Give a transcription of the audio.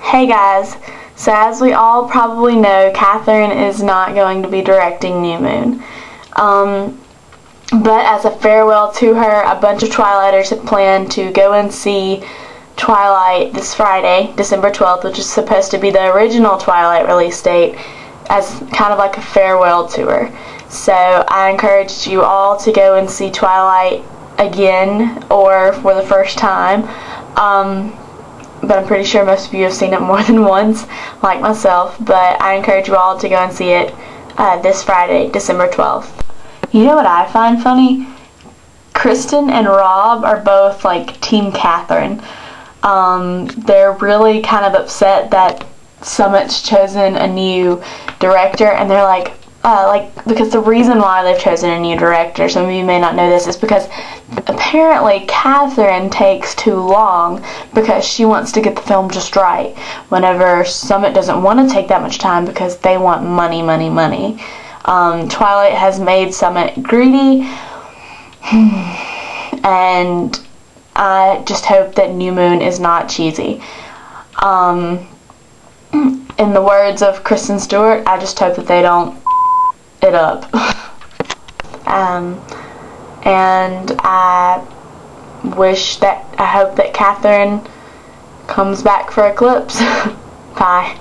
Hey guys, so as we all probably know, Catherine is not going to be directing New Moon. But as a farewell to her, a bunch of Twilighters have planned to go and see Twilight this Friday, December 12th, which is supposed to be the original Twilight release date, as kind of like a farewell tour. So I encourage you all to go and see Twilight again, or for the first time. But I'm pretty sure most of you have seen it more than once, like myself. But I encourage you all to go and see it this Friday, December 12th. You know what I find funny? Kristen and Rob are both like Team Catherine. They're really kind of upset that Summit's chosen a new director, and they're like, because the reason why they've chosen a new director, some of you may not know this, is because apparently Catherine takes too long because she wants to get the film just right, whenever Summit doesn't want to take that much time because they want money, money, money. Twilight has made Summit greedy, and I just hope that New Moon is not cheesy. In the words of Kristen Stewart, I just hope that they don't it up. And I hope that Catherine comes back for Eclipse. Bye.